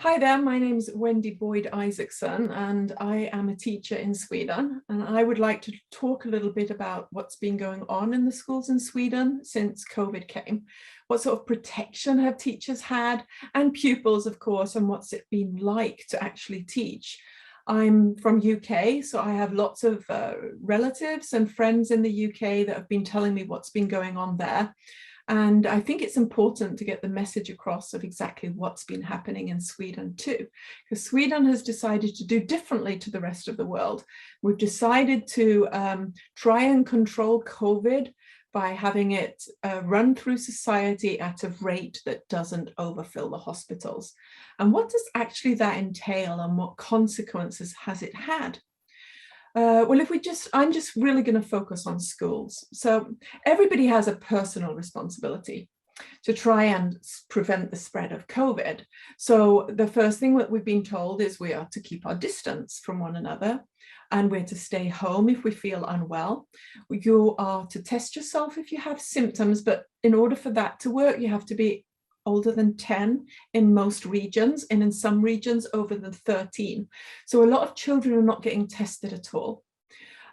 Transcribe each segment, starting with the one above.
Hi there, my name's Wendy Boyd Isaacson and I am a teacher in Sweden, and I would like to talk a little bit about what's been going on in the schools in Sweden since COVID came. What sort of protection have teachers had, and pupils of course, and what's it been like to actually teach. I'm from UK, so I have lots of relatives and friends in the UK that have been telling me what's been going on there. And I think it's important to get the message across of exactly what's been happening in Sweden too, because Sweden has decided to do differently to the rest of the world. We've decided to try and control COVID by having it run through society at a rate that doesn't overfill the hospitals. And what does actually that entail, and what consequences has it had? Well, I'm just really going to focus on schools. So everybody has a personal responsibility to try and prevent the spread of COVID. So the first thing that we've been told is we are to keep our distance from one another, and we're to stay home if we feel unwell. You are to test yourself if you have symptoms, but in order for that to work, you have to be older than 10 in most regions, and in some regions over than 13. So a lot of children are not getting tested at all.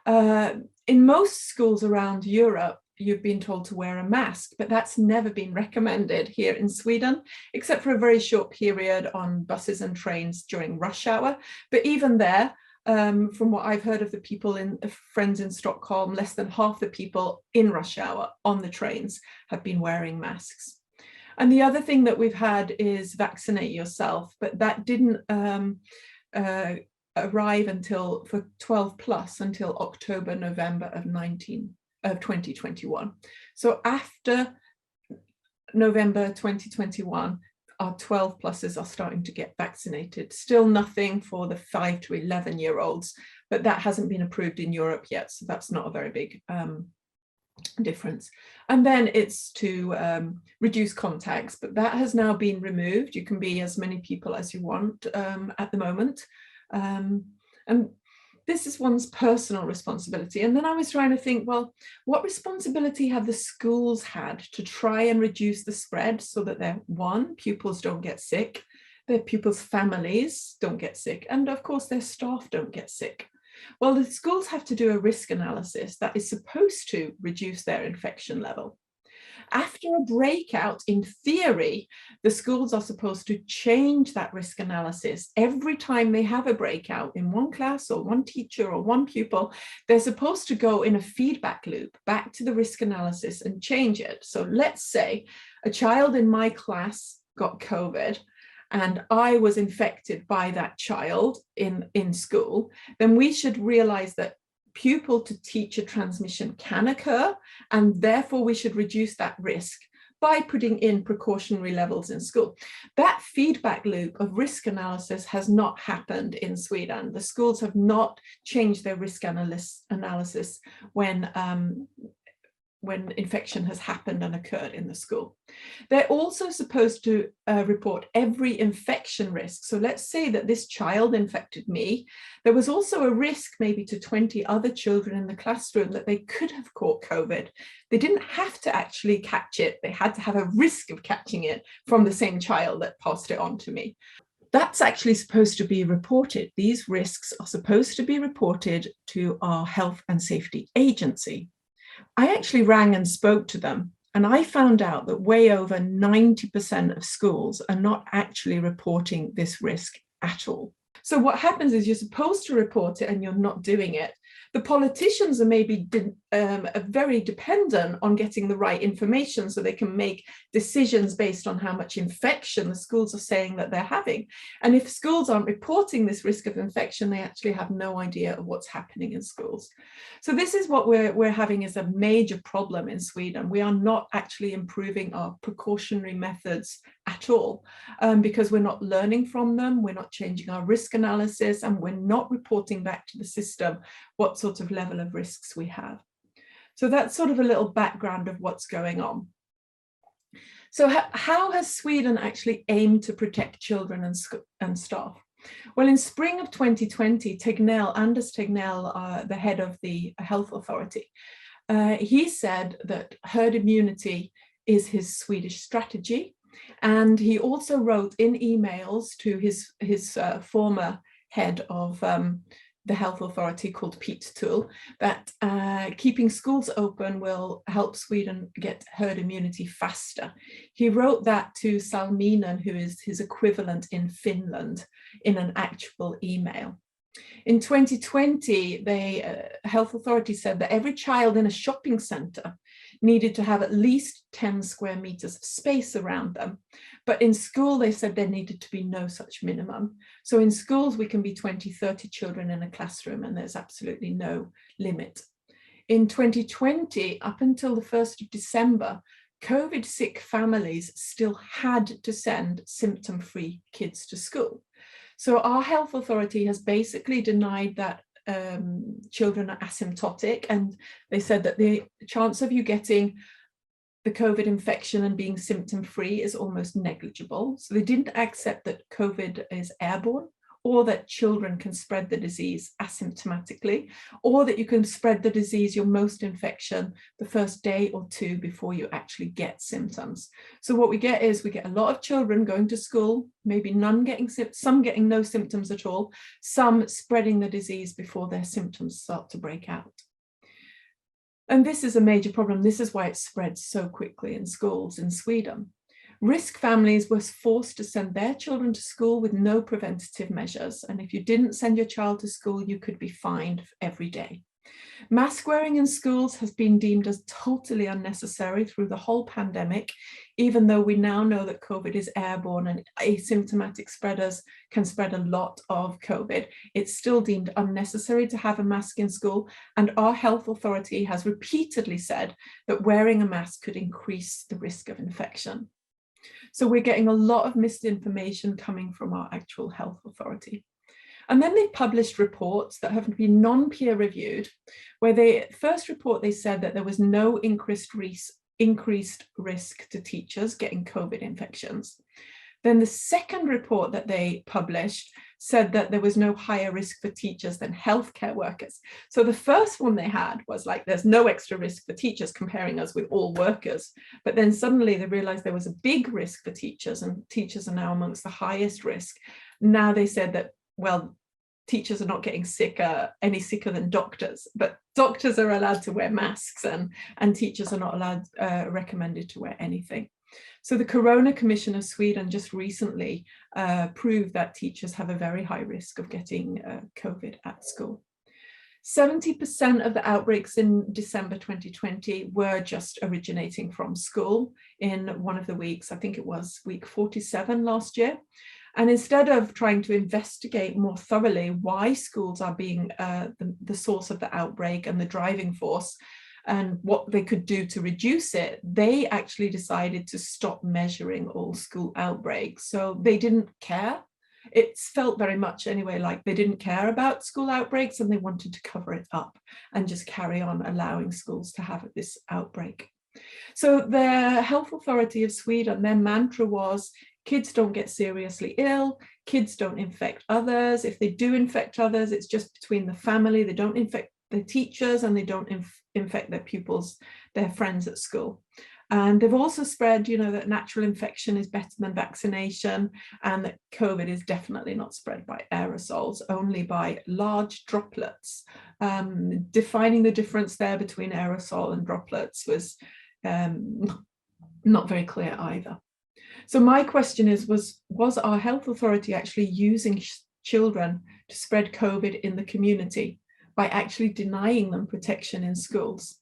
In most schools around Europe, you've been told to wear a mask, but that's never been recommended here in Sweden, except for a very short period on buses and trains during rush hour. But even there, from what I've heard of the people friends in Stockholm, less than half the people in rush hour on the trains have been wearing masks. And the other thing that we've had is vaccinate yourself, but that didn't arrive until for 12 plus until October, November of 2021. So after November 2021, our 12 pluses are starting to get vaccinated. Still nothing for the 5 to 11-year-olds, but that hasn't been approved in Europe yet. So that's not a very big difference. And then it's to reduce contacts, but that has now been removed. You can be as many people as you want at the moment. And this is one's personal responsibility. And then I was trying to think, well, what responsibility have the schools had to try and reduce the spread so that their pupils don't get sick, their pupils' families don't get sick, and of course their staff don't get sick? Well, the schools have to do a risk analysis that is supposed to reduce their infection level. After a breakout, in theory, the schools are supposed to change that risk analysis. Every time they have a breakout in one class or one teacher or one pupil, they're supposed to go in a feedback loop back to the risk analysis and change it. So let's say a child in my class got COVID, and I was infected by that child in school, then we should realize that pupil to teacher transmission can occur, and therefore we should reduce that risk by putting in precautionary levels in school. That feedback loop of risk analysis has not happened in Sweden. The schools have not changed their risk analysis when infection has happened and occurred in the school. They're also supposed to report every infection risk. So let's say that this child infected me. There was also a risk maybe to 20 other children in the classroom that they could have caught COVID. They didn't have to actually catch it. They had to have a risk of catching it from the same child that passed it on to me. That's actually supposed to be reported. These risks are supposed to be reported to our health and safety agency. I actually rang and spoke to them, and I found out that way over 90% of schools are not actually reporting this risk at all. So what happens is you're supposed to report it and you're not doing it. The politicians are maybe very dependent on getting the right information so they can make decisions based on how much infection the schools are saying that they're having. And if schools aren't reporting this risk of infection, they actually have no idea of what's happening in schools. So this is what we're having as a major problem in Sweden. We are not actually improving our precautionary methods at all because we're not learning from them, we're not changing our risk analysis, and we're not reporting back to the system what sort of level of risks we have. So that's sort of a little background of what's going on. So how has Sweden actually aimed to protect children and staff? Well, in spring of 2020, Anders Tegnell, the head of the health authority, he said that herd immunity is his Swedish strategy. And he also wrote in emails to his former head of the health authority called Pete Tull, that keeping schools open will help Sweden get herd immunity faster. He wrote that to Salminen, who is his equivalent in Finland, in an actual email. In 2020, the health authority said that every child in a shopping centre needed to have at least 10 square meters of space around them. But in school, they said there needed to be no such minimum. So in schools, we can be 20, 30 children in a classroom, and there's absolutely no limit. In 2020, up until the 1st of December, COVID sick families still had to send symptom-free kids to school. So our health authority has basically denied that children are asymptotic, and they said that the chance of you getting the COVID infection and being symptom-free is almost negligible. So they didn't accept that COVID is airborne, or that children can spread the disease asymptomatically, or that you can spread the disease, your most infection, the first day or two before you actually get symptoms. So what we get is we get a lot of children going to school, maybe none getting, some getting no symptoms at all, some spreading the disease before their symptoms start to break out. And this is a major problem. This is why it spreads so quickly in schools in Sweden. Risk families were forced to send their children to school with no preventative measures. And if you didn't send your child to school, you could be fined every day. Mask wearing in schools has been deemed as totally unnecessary through the whole pandemic, even though we now know that COVID is airborne and asymptomatic spreaders can spread a lot of COVID. It's still deemed unnecessary to have a mask in school, and our health authority has repeatedly said that wearing a mask could increase the risk of infection. So we're getting a lot of misinformation coming from our actual health authority. And then they published reports that have been non-peer reviewed, where first report they said that there was no increased risk to teachers getting COVID infections. Then the second report that they published said that there was no higher risk for teachers than healthcare workers. So the first one they had was like, there's no extra risk for teachers, comparing us with all workers. But then suddenly they realized there was a big risk for teachers, and teachers are now amongst the highest risk. Now they said that, well, teachers are not getting any sicker than doctors, but doctors are allowed to wear masks, and teachers are not allowed, recommended to wear anything. So the Corona Commission of Sweden just recently proved that teachers have a very high risk of getting COVID at school. 70% of the outbreaks in December 2020 were just originating from school in one of the weeks. I think it was week 47 last year. And instead of trying to investigate more thoroughly why schools are being the source of the outbreak and the driving force, and what they could do to reduce it, they actually decided to stop measuring all school outbreaks. So they didn't care. It felt very much anyway like they didn't care about school outbreaks, and they wanted to cover it up and just carry on allowing schools to have this outbreak. So the Health Authority of Sweden, their mantra was, kids don't get seriously ill, kids don't infect others. If they do infect others, it's just between the family. They don't infect the teachers, and they don't infect their pupils, their friends at school. And they've also spread, that natural infection is better than vaccination, and that COVID is definitely not spread by aerosols, only by large droplets. Defining the difference there between aerosol and droplets was not very clear either. So my question is, was our health authority actually using children to spread COVID in the community by actually denying them protection in schools?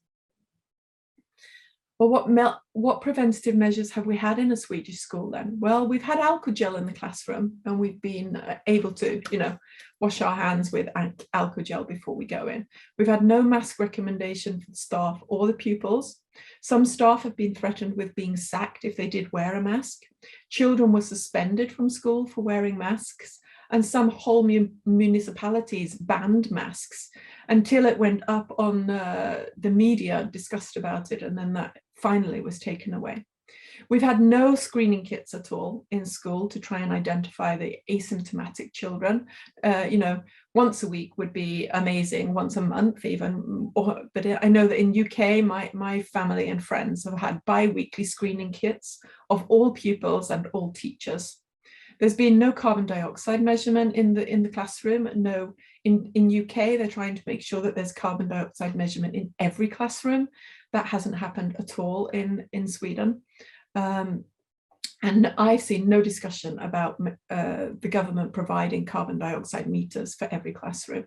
Well, what preventative measures have we had in a Swedish school then? Well, we've had alcohol gel in the classroom, and we've been able to, wash our hands with alcohol gel before we go in. We've had no mask recommendation for the staff or the pupils. Some staff have been threatened with being sacked if they did wear a mask. Children were suspended from school for wearing masks, and some whole municipalities banned masks until it went up on the media, discussed about it, and then that finally was taken away. We've had no screening kits at all in school to try and identify the asymptomatic children. Once a week would be amazing, once a month even. But I know that in UK, my family and friends have had bi-weekly screening kits of all pupils and all teachers. There's been no carbon dioxide measurement in the classroom. No, in UK, they're trying to make sure that there's carbon dioxide measurement in every classroom. That hasn't happened at all in Sweden. And I've seen no discussion about the government providing carbon dioxide meters for every classroom.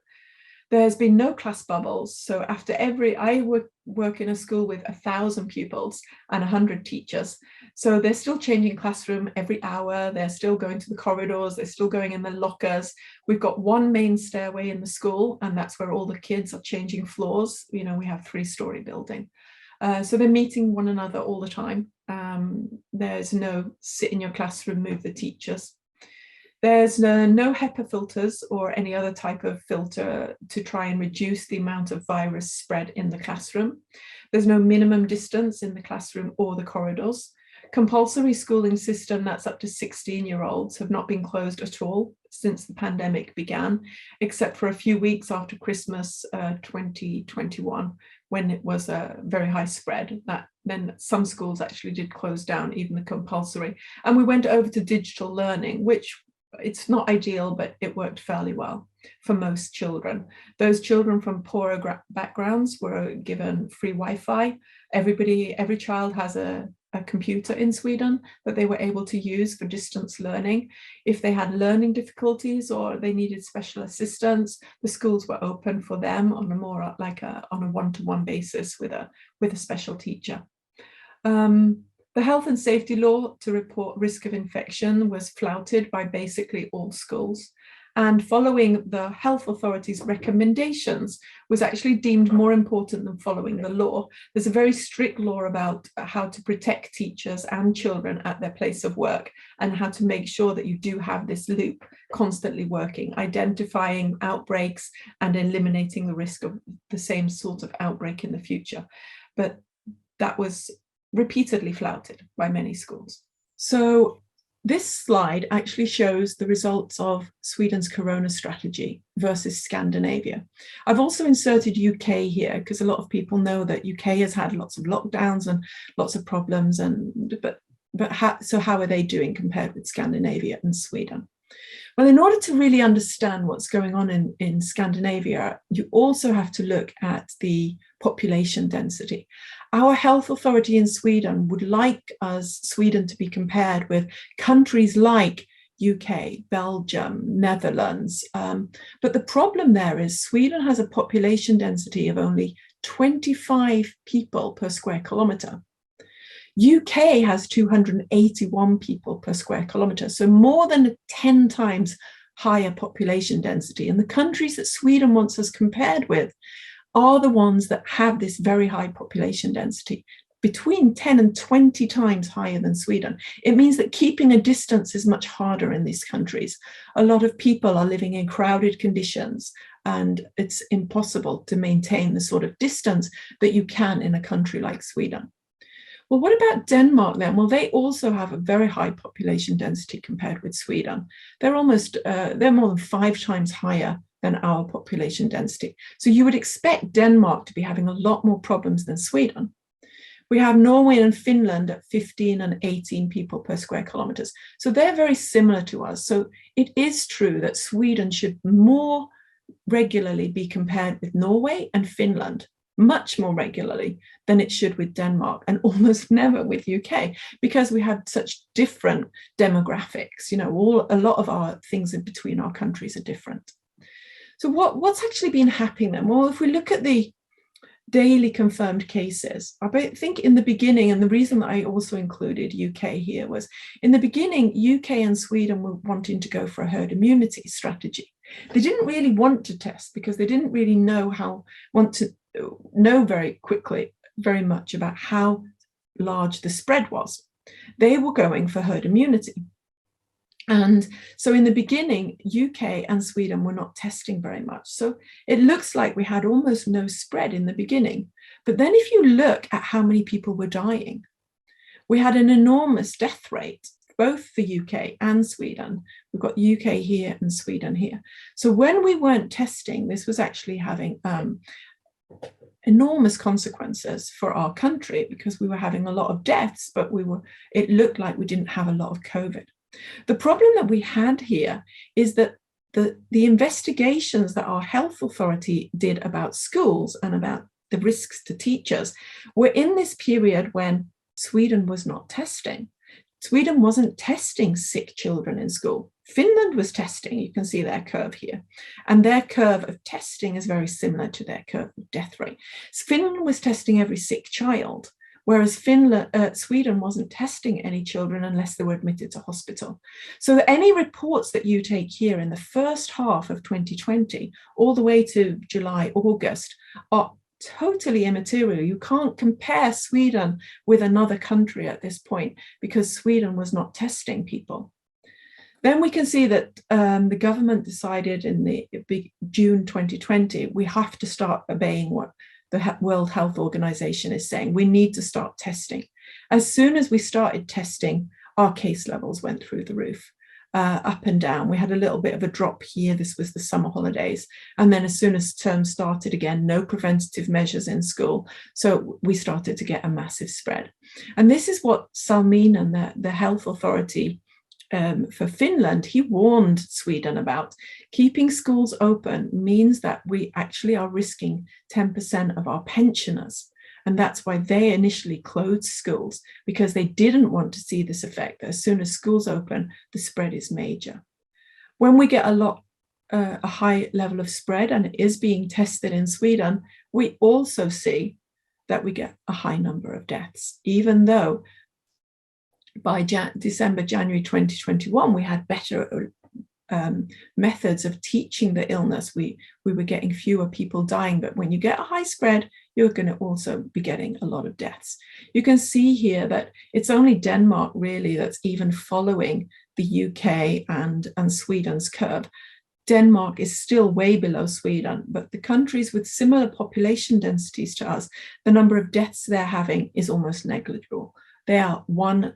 There's been no class bubbles. So after I work in a school with 1,000 pupils and 100 teachers. So they're still changing classroom every hour. They're still going to the corridors. They're still going in the lockers. We've got one main stairway in the school, and that's where all the kids are changing floors. We have 3-story building. So they're meeting one another all the time. There's no sit in your classroom, move the teachers. There's no HEPA filters or any other type of filter to try and reduce the amount of virus spread in the classroom. There's no minimum distance in the classroom or the corridors. Compulsory schooling system that's up to 16-year-olds have not been closed at all since the pandemic began, except for a few weeks after Christmas 2021, when it was a very high spread. Then some schools actually did close down, even the compulsory. And we went over to digital learning, which it's not ideal, but it worked fairly well for most children. Those children from poorer backgrounds were given free Wi-Fi. Every child has a computer in Sweden that they were able to use for distance learning. If they had learning difficulties or they needed special assistance, the schools were open for them on a more on a one-to-one basis with a special teacher. The health and safety law to report risk of infection was flouted by basically all schools. And following the health authorities' recommendations was actually deemed more important than following the law. There's a very strict law about how to protect teachers and children at their place of work, and how to make sure that you do have this loop constantly working, identifying outbreaks and eliminating the risk of the same sort of outbreak in the future. But that was repeatedly flouted by many schools. So this slide actually shows the results of Sweden's corona strategy versus Scandinavia. I've also inserted UK here because a lot of people know that UK has had lots of lockdowns and lots of problems, so how are they doing compared with Scandinavia and Sweden? Well, in order to really understand what's going on in Scandinavia, you also have to look at the population density. Our health authority in Sweden would like Sweden to be compared with countries like UK, Belgium, Netherlands. But the problem there is Sweden has a population density of only 25 people per square kilometre. UK has 281 people per square kilometre, so more than 10 times higher population density. And the countries that Sweden wants us compared with are the ones that have this very high population density, between 10 and 20 times higher than Sweden. It means that keeping a distance is much harder in these countries. A lot of people are living in crowded conditions, and it's impossible to maintain the sort of distance that you can in a country like Sweden. Well, what about Denmark then? Well, they also have a very high population density compared with Sweden. They're more than 5 times higher than our population density. So you would expect Denmark to be having a lot more problems than Sweden. We have Norway and Finland at 15 and 18 people per square kilometers. So they're very similar to us. So it is true that Sweden should more regularly be compared with Norway and Finland, much more regularly than it should with Denmark, and almost never with UK, because we have such different demographics. A lot of our things in between our countries are different. So what's actually been happening then? Well, if we look at the daily confirmed cases, I think in the beginning, and the reason that I also included UK here was, in the beginning, UK and Sweden were wanting to go for a herd immunity strategy. They didn't really want to test because they didn't really want to know very much about how large the spread was. They were going for herd immunity. And so in the beginning, UK and Sweden were not testing very much. So it looks like we had almost no spread in the beginning. But then if you look at how many people were dying, we had an enormous death rate, both the UK and Sweden. We've got UK here and Sweden here. So when we weren't testing, this was actually having enormous consequences for our country, because we were having a lot of deaths, but it looked like we didn't have a lot of COVID. The problem that we had here is that the investigations that our health authority did about schools and about the risks to teachers were in this period when Sweden was not testing. Sweden wasn't testing sick children in school. Finland was testing. You can see their curve here. And their curve of testing is very similar to their curve of death rate. So Finland was testing every sick child, whereas Sweden wasn't testing any children unless they were admitted to hospital. So any reports that you take here in the first half of 2020, all the way to July, August, are totally immaterial. You can't compare Sweden with another country at this point, because Sweden was not testing people. Then we can see that the government decided in the June 2020, we have to start obeying what the World Health Organization is saying. We need to start testing. As soon as we started testing, our case levels went through the roof, up and down. We had a little bit of a drop here. This was the summer holidays. And then as soon as term started again, no preventative measures in school. So we started to get a massive spread. And this is what Salminen, the health authority for Finland, he warned Sweden about. Keeping schools open means that we actually are risking 10% of our pensioners. And that's why they initially closed schools, because they didn't want to see this effect. As soon as schools open, the spread is major. When we get a high level of spread, and it is being tested in Sweden, we also see that we get a high number of deaths, even though by December, January 2021, we had better methods of teaching the illness. We were getting fewer people dying, but when you get a high spread, you're going to also be getting a lot of deaths. You can see here that it's only Denmark really that's even following the UK and Sweden's curve. Denmark is still way below Sweden, but the countries with similar population densities to us, the number of deaths they're having is almost negligible. They are 1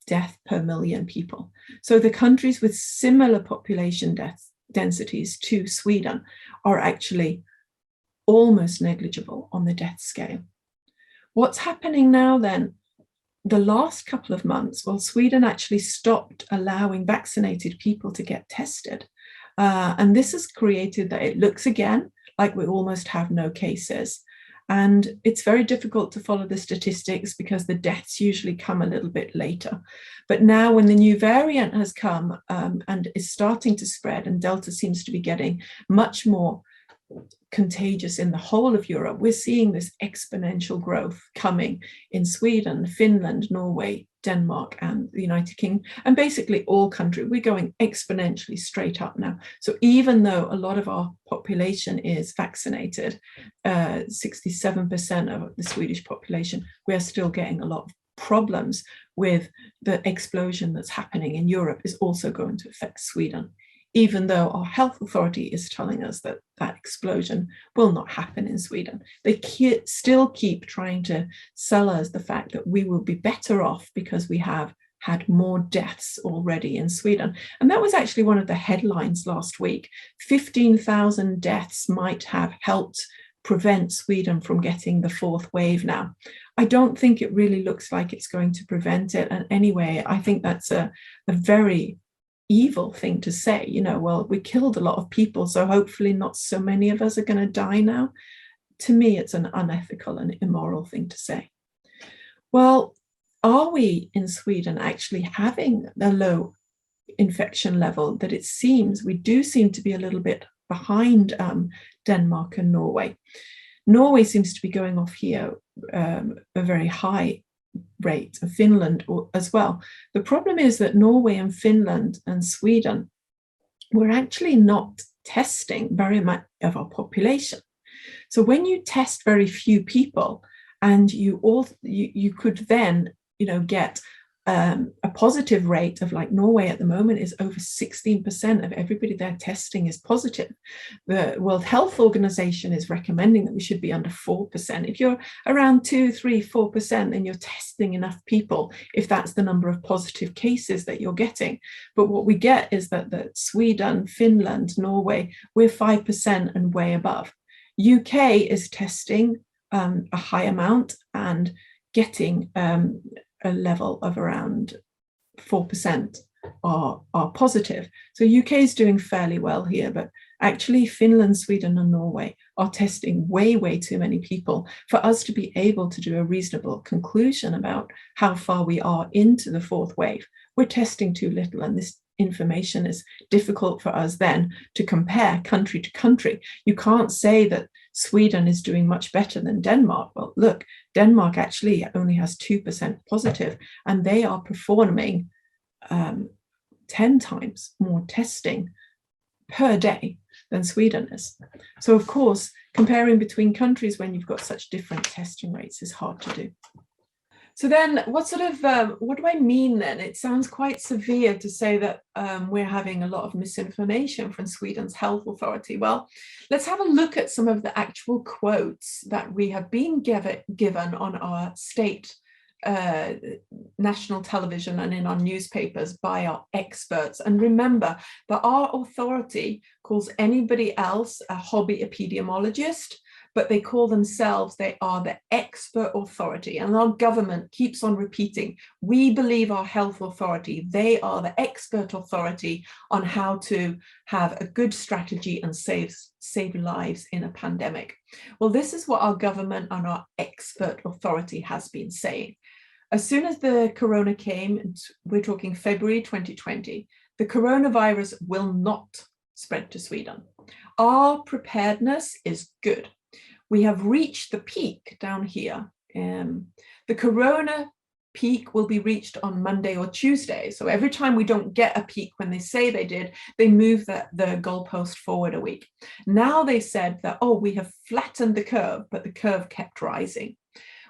death per million people. So the countries with similar population densities to Sweden are actually almost negligible on the death scale. What's happening now then? The last couple of months, well, Sweden actually stopped allowing vaccinated people to get tested. And this has created that it looks again like we almost have no cases. And it's very difficult to follow the statistics because the deaths usually come a little bit later. But now when the new variant has come and is starting to spread, and Delta seems to be getting much more contagious in the whole of Europe, we're seeing this exponential growth coming in Sweden, Finland, Norway, Denmark, and the United Kingdom, and basically all countries. We're going exponentially straight up now. So even though a lot of our population is vaccinated, 67% of the Swedish population, we are still getting a lot of problems with the explosion that's happening in Europe is also going to affect Sweden, even though our health authority is telling us that that explosion will not happen in Sweden. They still keep trying to sell us the fact that we will be better off because we have had more deaths already in Sweden. And that was actually one of the headlines last week. 15,000 deaths might have helped prevent Sweden from getting the 4th wave now. I don't think it really looks like it's going to prevent it. And anyway, I think that's a very evil thing to say, you know, well, we killed a lot of people, so hopefully not so many of us are going to die now. To me, it's an unethical and immoral thing to say. Well, are we in Sweden actually having a low infection level that it seems? We do seem to be a little bit behind Denmark and Norway. Norway seems to be going off here a very high rate, of Finland as well. The problem is that Norway and Finland and Sweden were actually not testing very much of our population. So when you test very few people, and you could then, you know, get a positive rate of, like Norway at the moment, is over 16% of everybody they're testing is positive. The World Health Organization is recommending that we should be under 4%. If you're around 2, 3, 4%, then you're testing enough people if that's the number of positive cases that you're getting. But what we get is that Sweden, Finland, Norway, we're 5% and way above. UK is testing a high amount and getting a level of around 4% are positive. So UK is doing fairly well here, but actually Finland, Sweden and Norway are testing way too many people for us to be able to do a reasonable conclusion about how far we are into the fourth wave. We're testing too little, and this information is difficult for us then to compare country to country. You can't say that Sweden is doing much better than Denmark. Well, look, Denmark actually only has 2% positive, and they are performing 10 times more testing per day than Sweden is. So of course, comparing between countries when you've got such different testing rates is hard to do. So then what do I mean then? It sounds quite severe to say that we're having a lot of misinformation from Sweden's health authority. Well, let's have a look at some of the actual quotes that we have been given on our state national television and in our newspapers by our experts. And remember that our authority calls anybody else a hobby epidemiologist, but they call themselves, they are the expert authority. And our government keeps on repeating, we believe our health authority, they are the expert authority on how to have a good strategy and save lives in a pandemic. Well, this is what our government and our expert authority has been saying. As soon as the corona came, we're talking February 2020, the coronavirus will not spread to Sweden. Our preparedness is good. We have reached the peak down here. The corona peak will be reached on Monday or Tuesday. So every time we don't get a peak when they say they did, they move the goalpost forward a week. Now they said that, oh, we have flattened the curve, but the curve kept rising.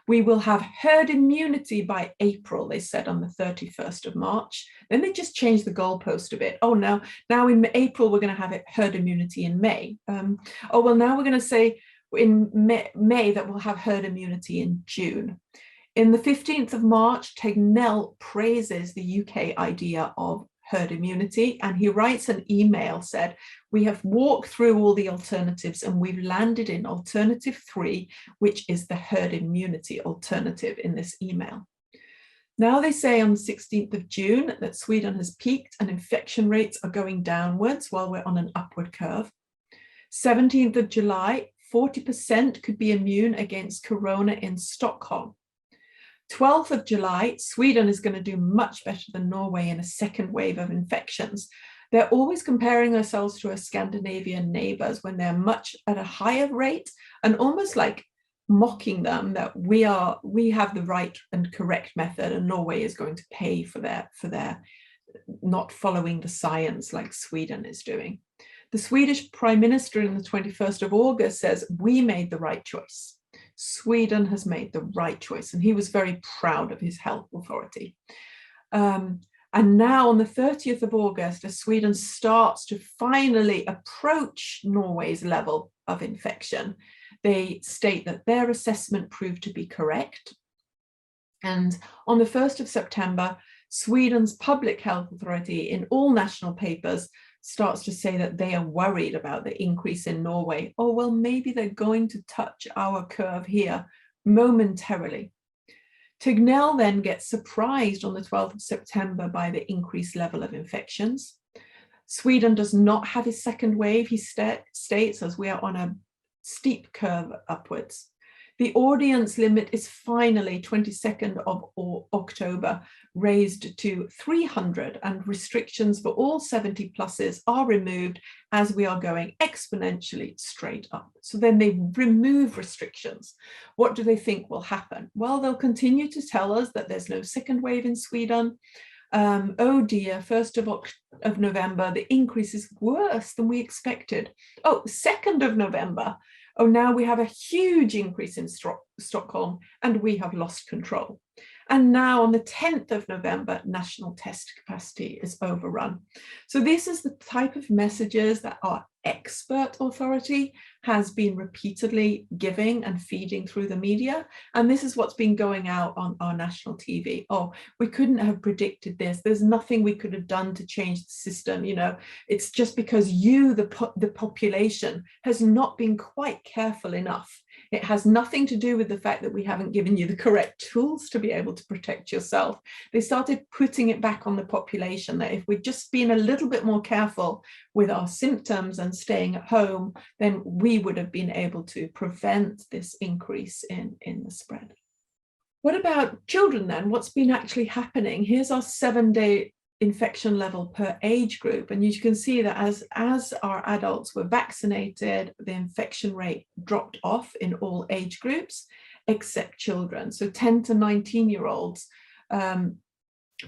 We will have herd immunity by April, they said on the 31st of March. Then they just changed the goalpost a bit. Oh, now in April, we're going to have herd immunity in May. Oh, well, now we're going to say in May that we'll have herd immunity in June. In the 15th of March, Tegnell praises the UK idea of herd immunity, and he writes an email, said, we have walked through all the alternatives and we've landed in alternative 3, which is the herd immunity alternative in this email. Now they say on the 16th of June that Sweden has peaked and infection rates are going downwards while we're on an upward curve. 17th of July, 40% could be immune against corona in Stockholm. 12th of July, Sweden is going to do much better than Norway in a second wave of infections. They're always comparing ourselves to our Scandinavian neighbors when they're much at a higher rate, and almost like mocking them that we have the right and correct method and Norway is going to pay for their not following the science like Sweden is doing. The Swedish Prime Minister on the 21st of August says, we made the right choice. Sweden has made the right choice. And he was very proud of his health authority. And now on the 30th of August, as Sweden starts to finally approach Norway's level of infection, they state that their assessment proved to be correct. And on the 1st of September, Sweden's public health authority in all national papers starts to say that they are worried about the increase in Norway. Oh, well, maybe they're going to touch our curve here momentarily. Tegnell then gets surprised on the 12th of September by the increased level of infections. Sweden does not have his second wave, he states, as we are on a steep curve upwards. The audience limit is finally 22nd of October raised to 300, and restrictions for all 70 pluses are removed as we are going exponentially straight up. So then they remove restrictions. What do they think will happen? Well, they'll continue to tell us that there's no second wave in Sweden. Oh dear, 1st of November, the increase is worse than we expected. Oh, 2nd of November. Oh, now we have a huge increase in Stockholm and we have lost control. And now on the 10th of November, national test capacity is overrun. So this is the type of messages that our expert authority has been repeatedly giving and feeding through the media. And this is what's been going out on our national TV. Oh, we couldn't have predicted this. There's nothing we could have done to change the system. You know, it's just because you, the population, has not been quite careful enough. It has nothing to do with the fact that we haven't given you the correct tools to be able to protect yourself. They started putting it back on the population, that if we'd just been a little bit more careful with our symptoms and staying at home, then we would have been able to prevent this increase in the spread. What about children then? What's been actually happening? Here's our 7-day infection level per age group, and you can see that as our adults were vaccinated, the infection rate dropped off in all age groups except children. So 10 to 19-year-olds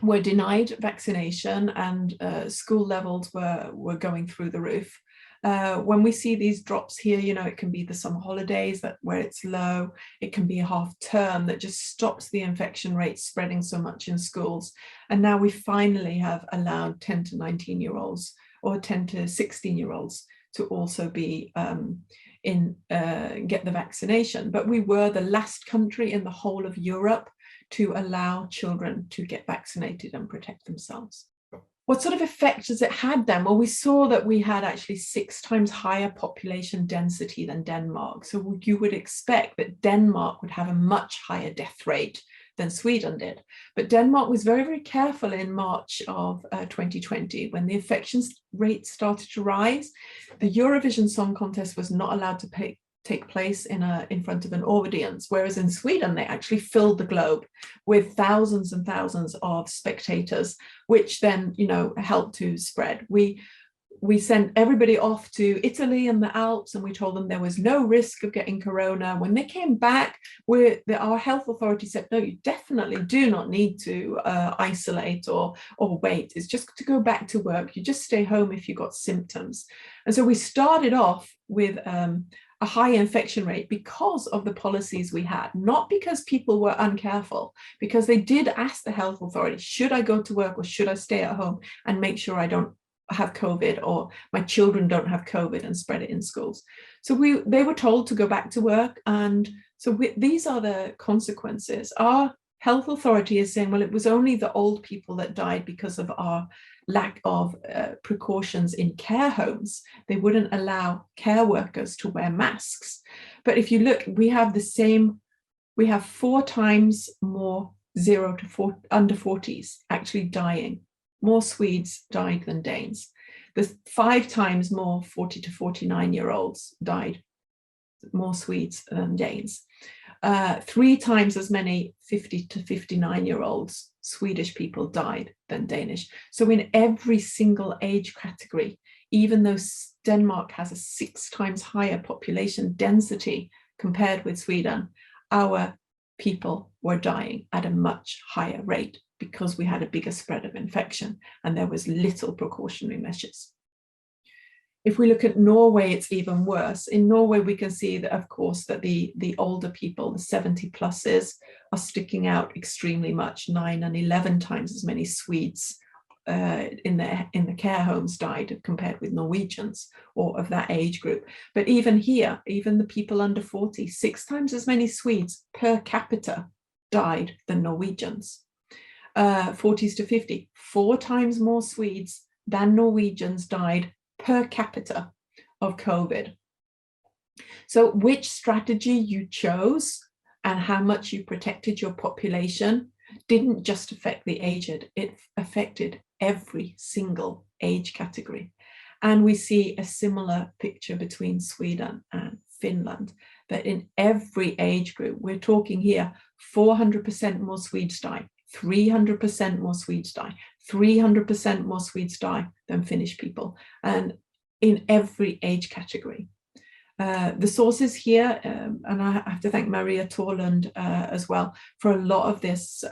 were denied vaccination, and school levels were going through the roof. When we see these drops here, you know, it can be the summer holidays where it's low. It can be a half term that just stops the infection rate spreading so much in schools. And now we finally have allowed 10 to 19-year-olds or 10 to 16-year-olds to also be get the vaccination. But we were the last country in the whole of Europe to allow children to get vaccinated and protect themselves. What sort of effect has it had then? Well, we saw that we had actually 6 times higher population density than Denmark. So you would expect that Denmark would have a much higher death rate than Sweden did. But Denmark was very, very careful in March of 2020 when the infection rate started to rise. The Eurovision Song Contest was not allowed to take place in front of an audience, whereas in Sweden they actually filled the globe with thousands and thousands of spectators, which then, you know, helped to spread. We sent everybody off to Italy and the Alps, and we told them there was no risk of getting corona. When they came back, our health authority said, no, you definitely do not need to isolate or wait. It's just to go back to work. You just stay home if you got symptoms. And so we started off with a high infection rate because of the policies we had, not because people were uncareful, because they did ask the health authority, should I go to work or should I stay at home and make sure I don't have COVID or my children don't have COVID and spread it in schools. So they were told to go back to work. And so these are the consequences. Our health authority is saying, well, it was only the old people that died because of our lack of precautions in care homes. They wouldn't allow care workers to wear masks. But if you look, we have 4 times more 0 to under 40s actually dying. More Swedes died than Danes. There's 5 times more 40 to 49-year-olds died, more Swedes than Danes. 3 times as many 50 to 59-year-olds Swedish people died than Danish. So in every single age category, even though Denmark has a 6 times higher population density compared with Sweden, our people were dying at a much higher rate because we had a bigger spread of infection and there was little precautionary measures. If we look at Norway, it's even worse. In Norway, we can see that, of course, that the older people, the 70 pluses, are sticking out extremely much. 9 and 11 times as many Swedes in the care homes died compared with Norwegians or of that age group. But even here, even the people under 40, 6 times as many Swedes per capita died than Norwegians. 40s to 50, 4 times more Swedes than Norwegians died per capita of COVID. So which strategy you chose and how much you protected your population didn't just affect the aged, it affected every single age category. And we see a similar picture between Sweden and Finland, that in every age group, we're talking here 400% more Swedes die, 300% more Swedes die, 300% more Swedes die than Finnish people, and in every age category. The sources here, and I have to thank Maria Thorlund as well for a lot of this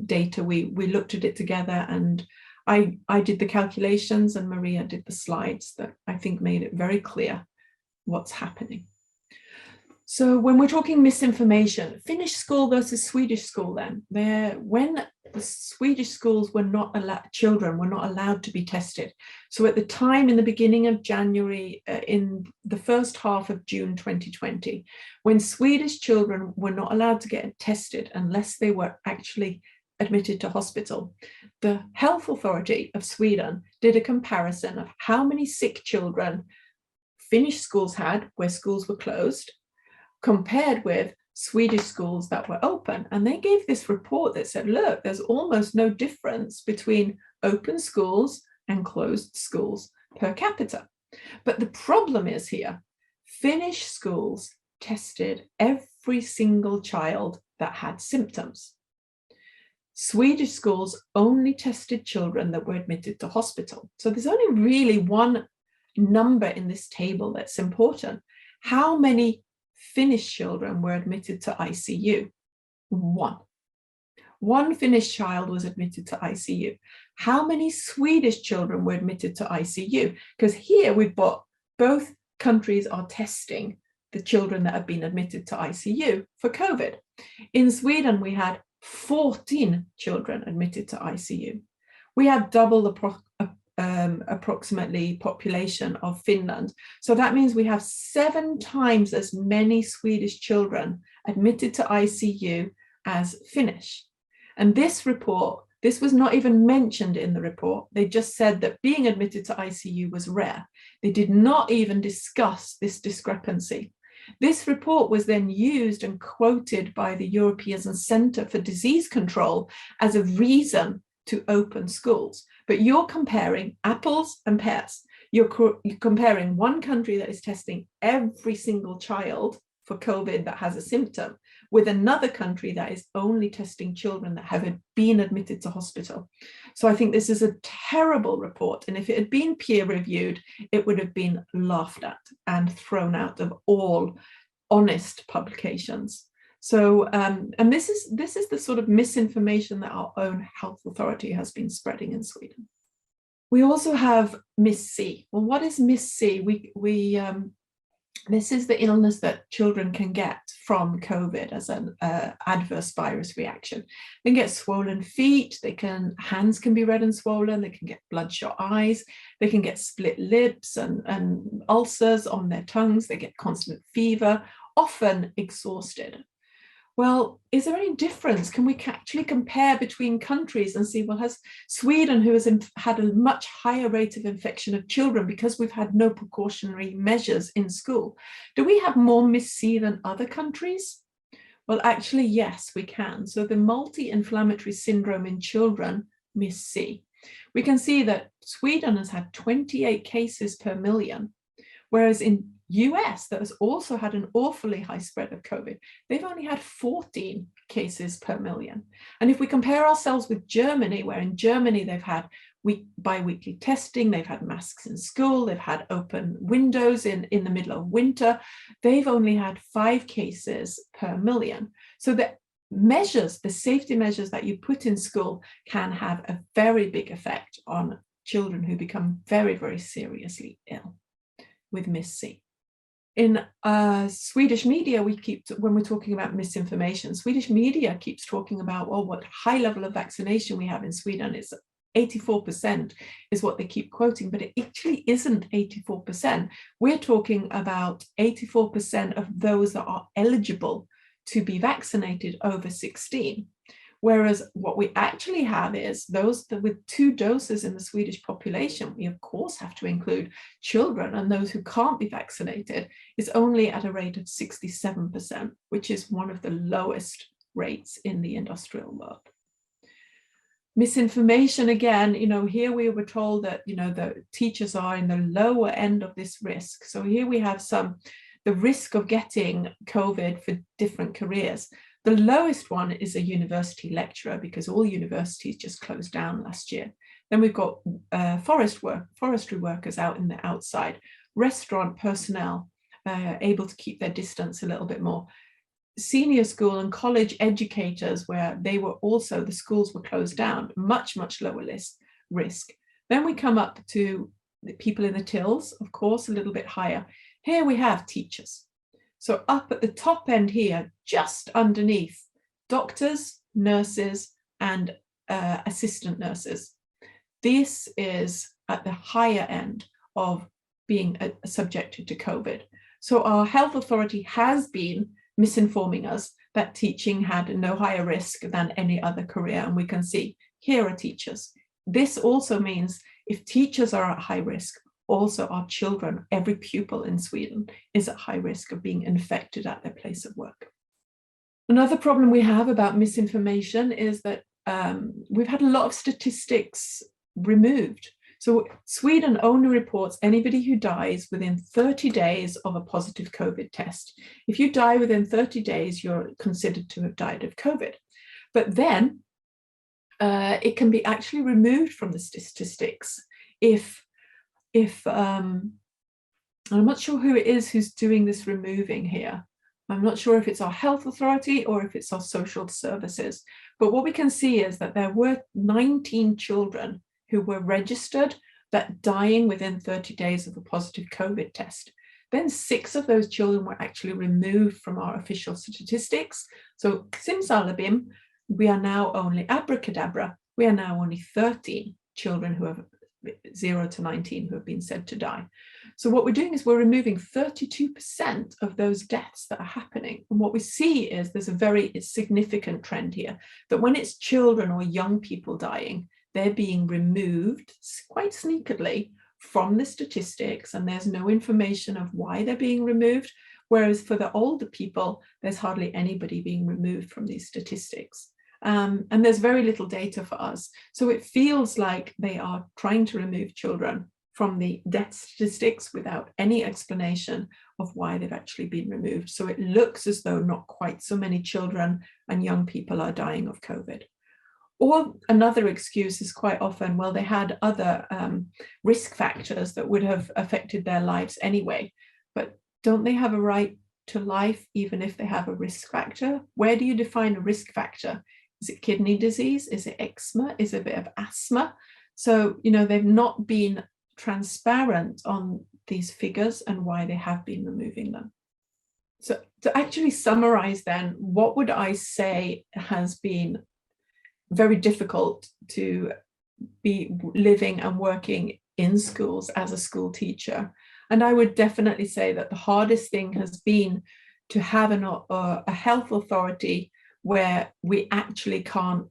data. We looked at it together, and I did the calculations and Maria did the slides that I think made it very clear what's happening. So when we're talking misinformation, Finnish school versus Swedish school then, when the Swedish schools were not allowed, children were not allowed to be tested. So at the time in the beginning of January, in the first half of June 2020, when Swedish children were not allowed to get tested unless they were actually admitted to hospital, the health authority of Sweden did a comparison of how many sick children Finnish schools had where schools were closed, compared with Swedish schools that were open. And they gave this report that said, look, there's almost no difference between open schools and closed schools per capita. But the problem is here, Finnish schools tested every single child that had symptoms. Swedish schools only tested children that were admitted to hospital. So there's only really one number in this table that's important. How many Finnish children were admitted to ICU? One Finnish child was admitted to ICU. How many Swedish children were admitted to ICU? Because here we've got both countries are testing the children that have been admitted to ICU for COVID. In Sweden, we had 14 children admitted to ICU. We had double the approximately population of Finland. So that means we have 7 times as many Swedish children admitted to ICU as Finnish. And this report, this was not even mentioned in the report. They just said that being admitted to ICU was rare. They did not even discuss this discrepancy. This report was then used and quoted by the European Centre for Disease Control as a reason to open schools. But you're comparing apples and pears. You're comparing one country that is testing every single child for COVID that has a symptom with another country that is only testing children that have been admitted to hospital. So I think this is a terrible report. And if it had been peer reviewed, it would have been laughed at and thrown out of all honest publications. So, and this is the sort of misinformation that our own health authority has been spreading in Sweden. We also have MIS-C. Well, what is MIS-C? This is the illness that children can get from COVID as an adverse virus reaction. They can get swollen feet, hands can be red and swollen, they can get bloodshot eyes, they can get split lips and ulcers on their tongues, they get constant fever, often exhausted. Well, is there any difference? Can we actually compare between countries and see, well, has Sweden, who has had a much higher rate of infection of children because we've had no precautionary measures in school, do we have more MIS-C than other countries? Well, actually, yes, we can. So the multi-inflammatory syndrome in children, MIS-C, we can see that Sweden has had 28 cases per million, whereas in US, that has also had an awfully high spread of COVID, they've only had 14 cases per million. And if we compare ourselves with Germany, where in Germany they've had bi-weekly testing, they've had masks in school, they've had open windows in the middle of winter, they've only had 5 cases per million. So the measures, the safety measures that you put in school can have a very big effect on children who become very, very seriously ill with MIS-C. In Swedish media, when we're talking about misinformation, Swedish media keeps talking about, well, what high level of vaccination we have in Sweden is 84% is what they keep quoting, but it actually isn't 84%. We're talking about 84% of those that are eligible to be vaccinated over 16. Whereas what we actually have is those with 2 doses in the Swedish population, we of course have to include children, and those who can't be vaccinated is only at a rate of 67%, which is one of the lowest rates in the industrial world. Misinformation, again, here we were told that, the teachers are in the lower end of this risk. So here we have the risk of getting COVID for different careers. The lowest one is a university lecturer, because all universities just closed down last year. Then we've got forestry workers out in the outside, restaurant personnel able to keep their distance a little bit more, senior school and college educators, where the schools were closed down, much, much lower risk. Then we come up to the people in the tills, of course, a little bit higher. Here we have teachers. So up at the top end here, just underneath, doctors, nurses, and assistant nurses. This is at the higher end of being subjected to COVID. So our health authority has been misinforming us that teaching had no higher risk than any other career. And we can see here are teachers. This also means if teachers are at high risk, also our children, every pupil in Sweden is at high risk of being infected at their place of work. Another problem we have about misinformation is that we've had a lot of statistics removed. So Sweden only reports anybody who dies within 30 days of a positive COVID test. If you die within 30 days, you're considered to have died of COVID. But then it can be actually removed from the statistics if I'm not sure who it is who's doing this removing here. I'm not sure if it's our health authority or if it's our social services. But what we can see is that there were 19 children who were registered that dying within 30 days of a positive COVID test. Then 6 of those children were actually removed from our official statistics. So simsalabim, we are now only, abracadabra, we are now only 13 children who have 0 to 19 who have been said to die. So what we're doing is we're removing 32% of those deaths that are happening. And what we see is there's a very significant trend here, that when it's children or young people dying, they're being removed quite sneakily from the statistics, and there's no information of why they're being removed. Whereas for the older people, there's hardly anybody being removed from these statistics. And there's very little data for us. So it feels like they are trying to remove children from the death statistics without any explanation of why they've actually been removed. So it looks as though not quite so many children and young people are dying of COVID. Or another excuse is quite often, well, they had other risk factors that would have affected their lives anyway. But don't they have a right to life even if they have a risk factor? Where do you define a risk factor? Is it kidney disease? Is it eczema? Is it a bit of asthma? So, they've not been transparent on these figures and why they have been removing them. So to actually summarize then, what would I say has been very difficult to be living and working in schools as a school teacher? And I would definitely say that the hardest thing has been to have a health authority where we actually can't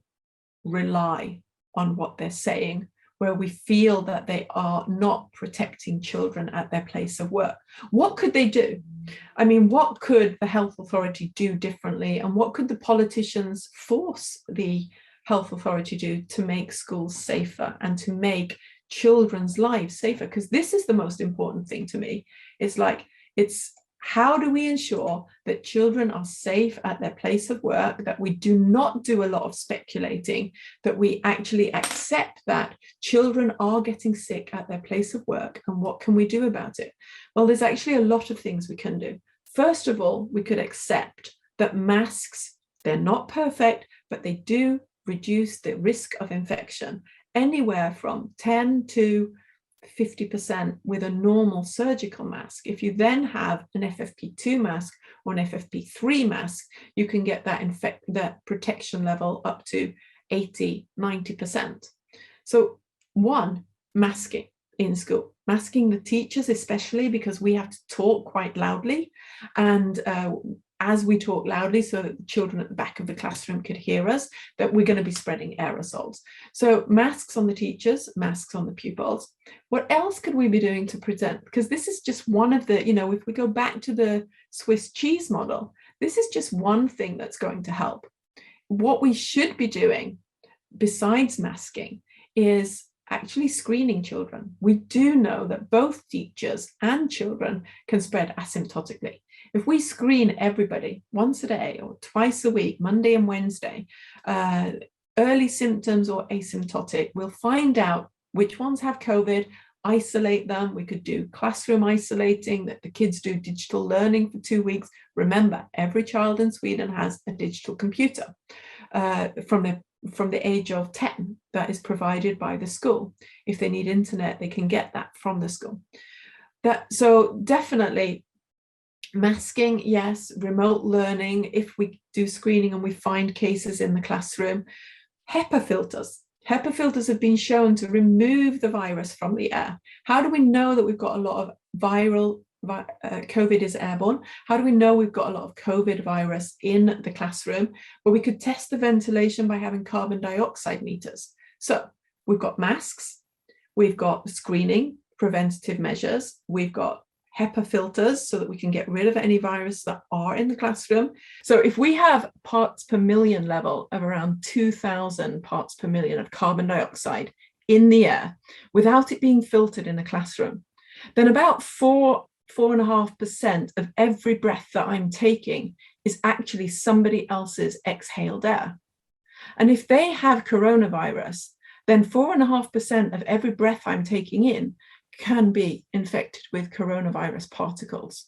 rely on what they're saying, where we feel that they are not protecting children at their place of work. What could they do? I mean, what could the health authority do differently? And what could the politicians force the health authority do to make schools safer and to make children's lives safer? Because this is the most important thing to me. It's how do we ensure that children are safe at their place of work, that we do not do a lot of speculating, that we actually accept that children are getting sick at their place of work, and what can we do about it? Well, there's actually a lot of things we can do. First of all, we could accept that masks, they're not perfect, but they do reduce the risk of infection anywhere from 10 to 50% with a normal surgical mask. If you then have an FFP2 mask or an FFP3 mask, you can get that protection level up to 80-90%. So one, masking in school, masking the teachers especially, because we have to talk quite loudly, and as we talk loudly so that the children at the back of the classroom could hear us, that we're going to be spreading aerosols. So masks on the teachers, masks on the pupils. What else could we be doing to prevent? Because this is just one of the, if we go back to the Swiss cheese model, this is just one thing that's going to help. What we should be doing besides masking is actually screening children. We do know that both teachers and children can spread asymptotically. If we screen everybody once a day or twice a week, Monday and Wednesday, early symptoms or asymptotic, we'll find out which ones have COVID, isolate them. We could do classroom isolating, that the kids do digital learning for 2 weeks. Remember, every child in Sweden has a digital computer from the age of 10 that is provided by the school. If they need internet, they can get that from the school. So definitely Masking, yes. Remote learning, if we do screening and we find cases in the classroom. HEPA filters. HEPA filters have been shown to remove the virus from the air. How do we know that we've got a lot of COVID is airborne? How do we know we've got a lot of COVID virus in the classroom? Well, we could test the ventilation by having carbon dioxide meters. So we've got masks, we've got screening, preventative measures, we've got HEPA filters so that we can get rid of any viruses that are in the classroom. So if we have parts per million level of around 2,000 parts per million of carbon dioxide in the air without it being filtered in a classroom, then about 4.5% of every breath that I'm taking is actually somebody else's exhaled air. And if they have coronavirus, then 4.5% of every breath I'm taking in can be infected with coronavirus particles.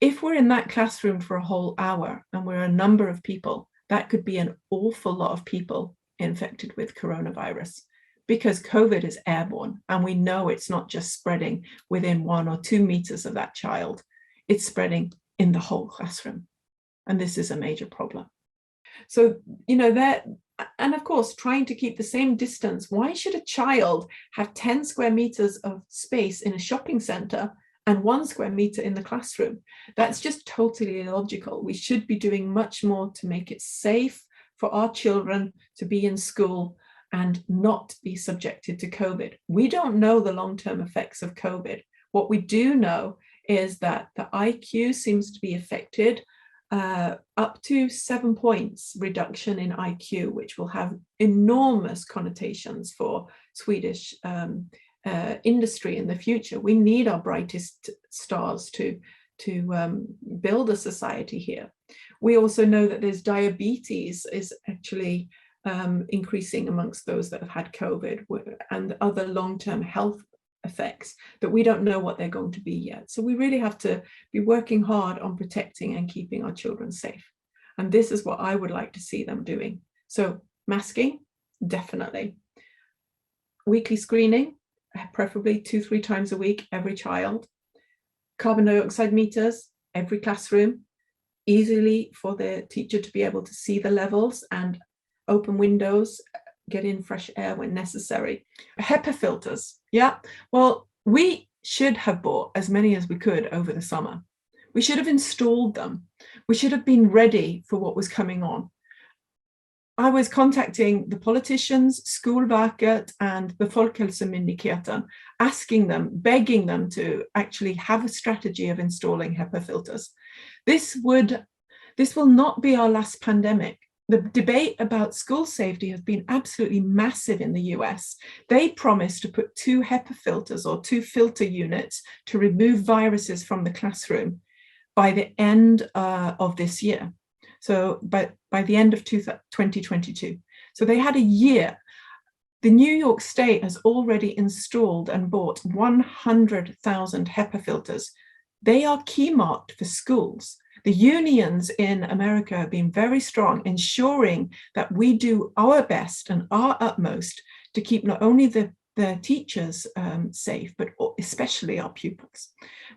If we're in that classroom for a whole hour and we're a number of people, that could be an awful lot of people infected with coronavirus, because COVID is airborne and we know it's not just spreading within 1 or 2 meters of that child, it's spreading in the whole classroom. And this is a major problem. So, and of course, trying to keep the same distance. Why should a child have 10 square meters of space in a shopping center and 1 square meter in the classroom? That's just totally illogical. We should be doing much more to make it safe for our children to be in school and not be subjected to COVID. We don't know the long-term effects of COVID. What we do know is that the IQ seems to be affected, up to 7 points reduction in IQ, which will have enormous connotations for Swedish industry in the future. We need our brightest stars to build a society here. We also know that there's diabetes is actually increasing amongst those that have had COVID, and other long-term health effects that we don't know what they're going to be yet. So we really have to be working hard on protecting and keeping our children safe. And this is what I would like to see them doing. So masking, definitely. Weekly screening, preferably 2-3 times a week, every child. Carbon dioxide meters, every classroom, easily for the teacher to be able to see the levels, and open windows, get in fresh air when necessary. HEPA filters, yeah. Well, we should have bought as many as we could over the summer. We should have installed them. We should have been ready for what was coming on. I was contacting the politicians, Skolverket and the Folkhälsomyndigheten, asking them, begging them to actually have a strategy of installing HEPA filters. This will not be our last pandemic. The debate about school safety has been absolutely massive in the US. They promised to put 2 HEPA filters or 2 filter units to remove viruses from the classroom by the end of this year. So by the end of 2022. So they had a year. The New York State has already installed and bought 100,000 HEPA filters. They are key marked for schools. The unions in America have been very strong, ensuring that we do our best and our utmost to keep not only the teachers safe, but especially our pupils.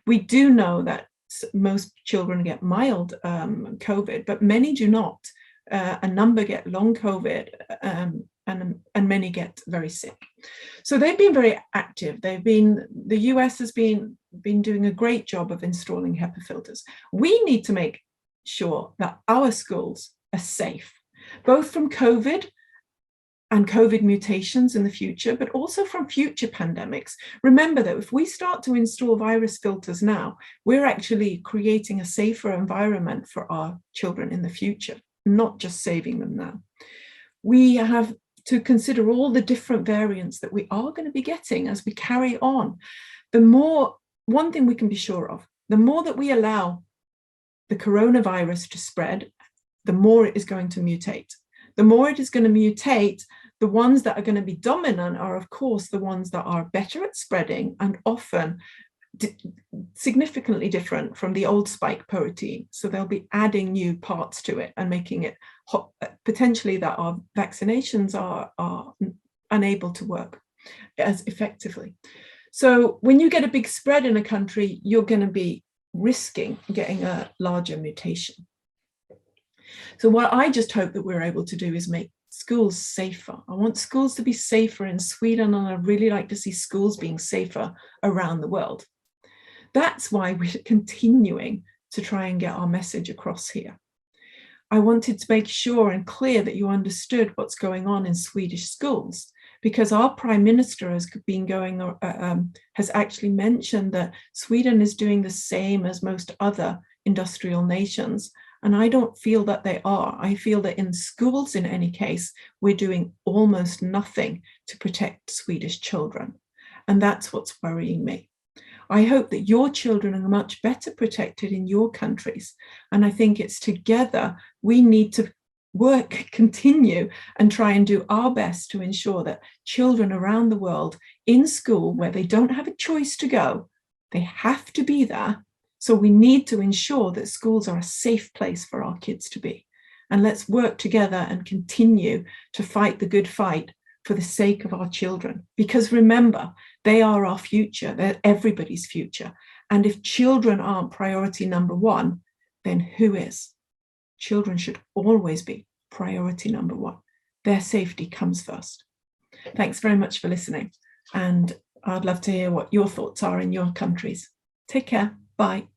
We do know that most children get mild COVID, but many do not. A number get long COVID, and many get very sick. So they've been very active. The US has been doing a great job of installing HEPA filters. We need to make sure that our schools are safe, both from COVID and COVID mutations in the future, but also from future pandemics. Remember that if we start to install virus filters now, we're actually creating a safer environment for our children in the future, not just saving them now. We have to consider all the different variants that we are going to be getting as we carry on. One thing we can be sure of, the more that we allow the coronavirus to spread, the more it is going to mutate. The more it is going to mutate, the ones that are going to be dominant are, of course, the ones that are better at spreading and often significantly different from the old spike protein. So they'll be adding new parts to it and making it potentially that our vaccinations are unable to work as effectively. So when you get a big spread in a country, you're going to be risking getting a larger mutation. So what I just hope that we're able to do is make schools safer. I want schools to be safer in Sweden, and I'd really like to see schools being safer around the world. That's why we're continuing to try and get our message across here. I wanted to make sure and clear that you understood what's going on in Swedish schools, because our Prime Minister has actually mentioned that Sweden is doing the same as most other industrial nations. And I don't feel that they are. I feel that in schools, in any case, we're doing almost nothing to protect Swedish children. And that's what's worrying me. I hope that your children are much better protected in your countries. And I think it's together we need to continue and try and do our best to ensure that children around the world in school, where they don't have a choice to go, they have to be there. So we need to ensure that schools are a safe place for our kids to be. And let's work together and continue to fight the good fight for the sake of our children. Because remember, they are our future, they're everybody's future. And if children aren't priority number one, then who is? Children should always be priority number one. Their safety comes first. Thanks very much for listening. And I'd love to hear what your thoughts are in your countries. Take care. Bye.